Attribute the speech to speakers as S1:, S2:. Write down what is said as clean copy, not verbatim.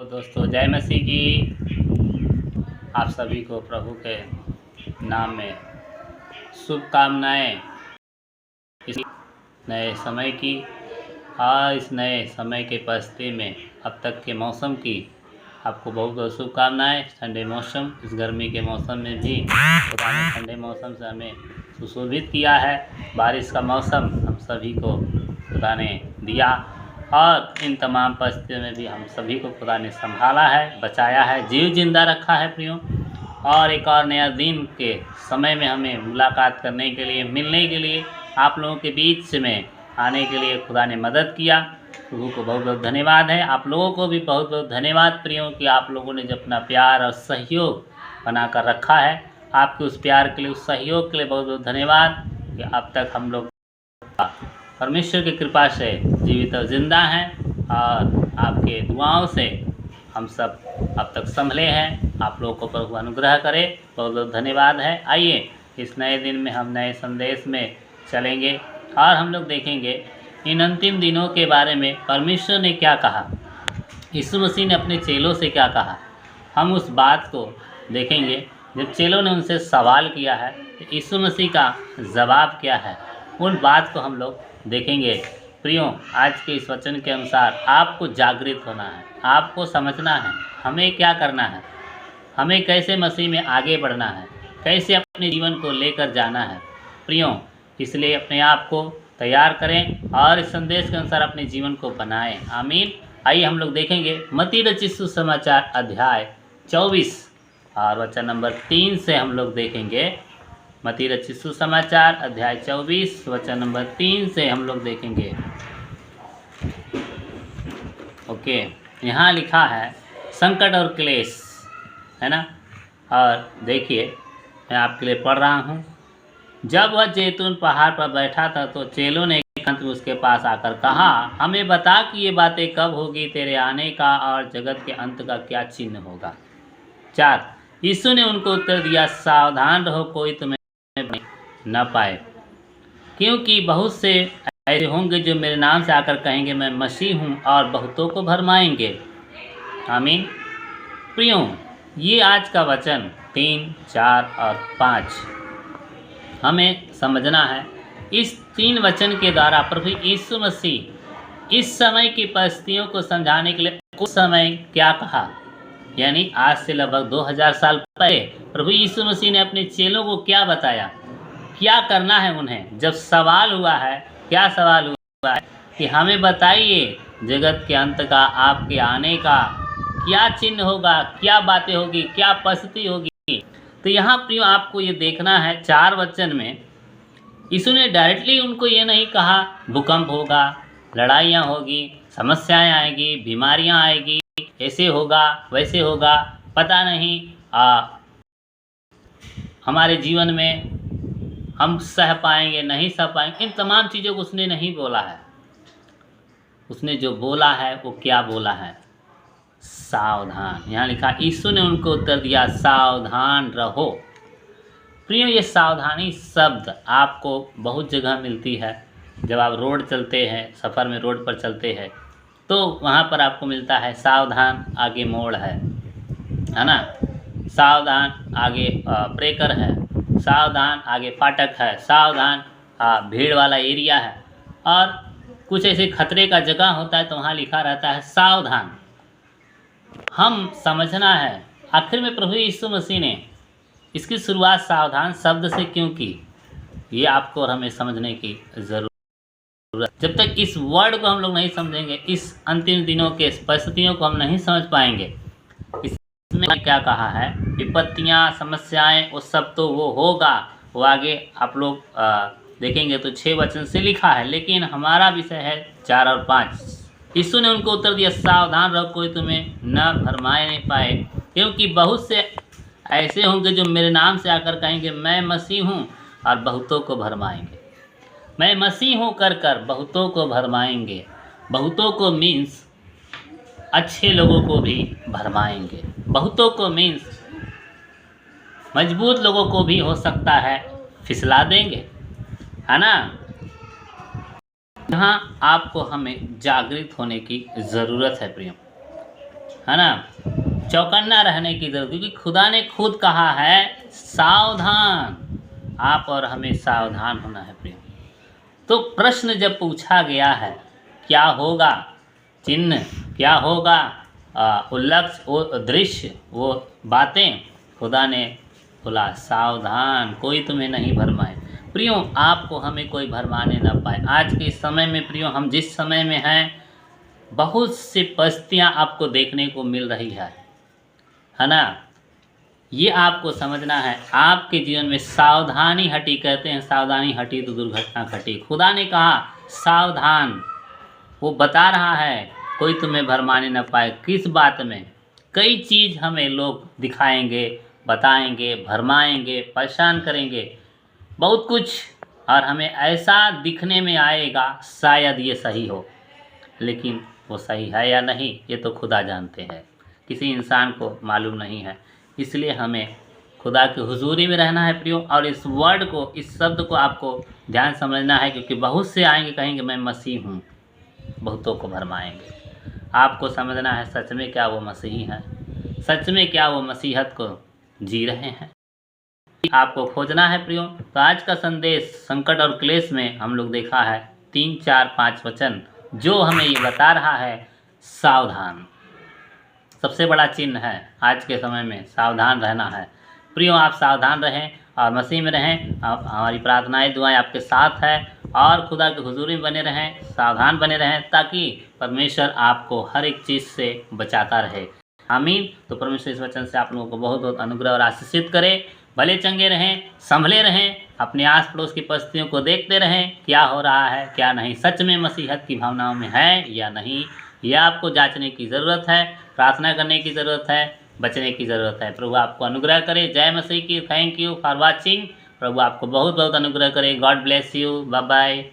S1: तो दोस्तों जय मसीह की। आप सभी को प्रभु के नाम में शुभकामनाएं। इस नए समय की और इस नए समय के परिस्थिति में अब तक के मौसम की आपको बहुत बहुत शुभकामनाएं। ठंडे मौसम, इस गर्मी के मौसम में भी खुदा ने ठंडे मौसम से हमें सुशोभित किया है। बारिश का मौसम हम सभी को खुदा ने दिया और इन तमाम परिस्थितियों में भी हम सभी को खुदा ने संभाला है, बचाया है, जीव जिंदा रखा है प्रियो। और एक और नया दिन के समय में हमें मुलाकात करने के लिए, मिलने के लिए, आप लोगों के बीच में आने के लिए खुदा ने मदद किया। प्रभु को बहुत बहुत धन्यवाद है। आप लोगों को भी बहुत बहुत धन्यवाद प्रियो कि आप लोगों ने जो अपना प्यार और सहयोग बनाकर रखा है। आपके उस प्यार के लिए, उस सहयोग के लिए बहुत बहुत धन्यवाद कि अब तक हम लोग परमेश्वर की कृपा से जीवित और जिंदा हैं और आपके दुआओं से हम सब अब तक संभले हैं। आप लोगों को प्रभु अनुग्रह करे। बहुत बहुत धन्यवाद है। आइए इस नए दिन में हम नए संदेश में चलेंगे और हम लोग देखेंगे इन अंतिम दिनों के बारे में परमेश्वर ने क्या कहा, यीशु मसीह ने अपने चेलों से क्या कहा। हम उस बात को देखेंगे। जब चेलों ने उनसे सवाल किया है तो यीशु मसीह का जवाब क्या है, उन बात को हम लोग देखेंगे। प्रियो, आज के इस वचन के अनुसार आपको जागृत होना है, आपको समझना है हमें क्या करना है, हमें कैसे मसीह में आगे बढ़ना है, कैसे अपने जीवन को लेकर जाना है प्रियो। इसलिए अपने आप को तैयार करें और इस संदेश के अनुसार अपने जीवन को बनाएं। आमीन। आइए हम लोग देखेंगे मत्ती रचित सुसमाचार अध्याय 24 और वचन नंबर 3 से हम लोग देखेंगे। मत्ती रचित सुसमाचार अध्याय 24 वचन नंबर 3 से हम लोग देखेंगे। ओके, यहाँ लिखा है संकट और क्लेश, है ना। और देखिए मैं आपके लिए पढ़ रहा हूँ। जब वह जैतून पहाड़ पर बैठा था तो चेलों ने एकांत में उसके पास आकर कहा, हमें बता कि ये बातें कब होगी, तेरे आने का और जगत के अंत का क्या चिन्ह होगा। 4 यीशु ने उनको उत्तर दिया, सावधान रहो, कोई तुम्हें न पाए, क्योंकि बहुत से ऐसे होंगे जो मेरे नाम से आकर कहेंगे मैं मसीह हूँ और बहुतों को भरमाएंगे। आमीन। प्रियो, ये आज का वचन 3, 4 और 5 हमें समझना है। इस 3 वचन के द्वारा प्रभु यीशु मसीह इस समय की परिस्थितियों को समझाने के लिए उस समय क्या कहा, यानी आज से लगभग 2000 साल पहले प्रभु यीशु मसीह ने अपने चेलों को क्या बताया, क्या करना है उन्हें। जब सवाल हुआ है, क्या सवाल हुआ है कि हमें बताइए जगत के अंत का, आपके आने का क्या चिन्ह होगा, क्या बातें होगी, क्या परिस्थिति होगी। तो यहाँ प्रियो आपको ये देखना है 4 वचन में यीशु ने डायरेक्टली उनको ये नहीं कहा भूकंप होगा, लड़ाइयाँ होगी, समस्याएं आएगी, बीमारियाँ आएगी, ऐसे होगा वैसे होगा, पता नहीं हमारे जीवन में हम सह पाएंगे नहीं सह पाएंगे। इन तमाम चीज़ों को उसने नहीं बोला है। उसने जो बोला है वो क्या बोला है, सावधान। यहाँ लिखा यीशु ने उनको उत्तर दिया, सावधान रहो। प्रियो, ये सावधानी शब्द आपको बहुत जगह मिलती है। जब आप रोड चलते हैं, सफ़र में रोड पर चलते हैं तो वहाँ पर आपको मिलता है सावधान, आगे मोड़ है ना, सावधान आगे ब्रेकर है, सावधान आगे फाटक है, सावधान भीड़ वाला एरिया है, और कुछ ऐसे खतरे का जगह होता है तो वहाँ लिखा रहता है सावधान। हम समझना है आखिर में प्रभु यीशु मसीह ने इसकी शुरुआत सावधान शब्द से क्यों की, ये आपको और हमें समझने की ज़रूरत। जब तक इस वर्ड को हम लोग नहीं समझेंगे, इस अंतिम दिनों के परिस्थितियों को हम नहीं समझ पाएंगे। इसमें क्या कहा है, विपत्तियाँ, समस्याएं, वो सब तो वो होगा, वो आगे आप लोग देखेंगे तो 6 वचन से लिखा है। लेकिन हमारा विषय है 4 और 5। यीशु ने उनको उत्तर दिया, सावधान रहो, कोई तुम्हें न भरमाए नहीं पाए, क्योंकि बहुत से ऐसे होंगे जो मेरे नाम से आकर कहेंगे मैं मसीह हूँ और बहुतों को भरमाएंगे। मैं मसीह हूँ कर कर बहुतों को भरमाएंगे। बहुतों को मीन्स अच्छे लोगों को भी भरमाएंगे। बहुतों को मीन्स मजबूत लोगों को भी हो सकता है फिसला देंगे, है ना। यहाँ आपको हमें जागृत होने की ज़रूरत है प्रियो। है ना, चौकन्ना रहने की ज़रूरत, क्योंकि खुदा ने खुद कहा है सावधान, आप और हमें सावधान होना है प्रिय। तो प्रश्न जब पूछा गया है क्या होगा, चिन्ह क्या होगा, वो लक्ष्य, वो दृश्य, वो बातें, खुदा ने बोला सावधान, कोई तुम्हें नहीं भरमाए। प्रियो, आपको हमें कोई भरमाने ना पाए। आज के इस समय में प्रियो, हम जिस समय में हैं, बहुत सी परिस्थितियाँ आपको देखने को मिल रही है ना। ये आपको समझना है। आपके जीवन में सावधानी हटी, कहते हैं सावधानी हटी तो दुर्घटना घटी। खुदा ने कहा सावधान, वो बता रहा है कोई तुम्हें भरमाने न पाए। किस बात में? कई चीज़ हमें लोग दिखाएंगे, बताएंगे, भरमाएंगे, परेशान करेंगे, बहुत कुछ, और हमें ऐसा दिखने में आएगा शायद ये सही हो, लेकिन वो सही है या नहीं ये तो खुदा जानते हैं, किसी इंसान को मालूम नहीं है। इसलिए हमें खुदा की हुजूरी में रहना है प्रियो, और इस वर्ड को, इस शब्द को आपको ध्यान समझना है, क्योंकि बहुत से आएंगे कहेंगे मैं मसीह हूँ, बहुतों को भरमाएंगे। आपको समझना है सच में क्या वो मसीही हैं, सच में क्या वो मसीहत को जी रहे हैं, आपको खोजना है प्रियो। तो आज का संदेश संकट और क्लेश में हम लोग देखा है 3, 4, 5 वचन जो हमें ये बता रहा है सावधान। सबसे बड़ा चिन्ह है आज के समय में, सावधान रहना है प्रियो। आप सावधान रहें और मसीह में रहें। हमारी प्रार्थनाएं दुआएं आपके साथ है, और खुदा के हुजूरी में बने रहें, सावधान बने रहें, ताकि परमेश्वर आपको हर एक चीज़ से बचाता रहे। आमीन। तो परमेश्वर इस वचन से आप लोगों को बहुत बहुत अनुग्रह और आशीषित करे। भले चंगे रहें, संभले रहें, अपने आस पड़ोस की परिस्थितियों को देखते रहें, क्या हो रहा है क्या नहीं, सच में मसीहत की भावनाओं में है या नहीं, यह आपको जांचने की ज़रूरत है, प्रार्थना करने की ज़रूरत है, बचने की ज़रूरत है। प्रभु आपको अनुग्रह करे। जय मसीह की। Thank you for watching. प्रभु आपको बहुत बहुत अनुग्रह करे। God bless you. Bye bye.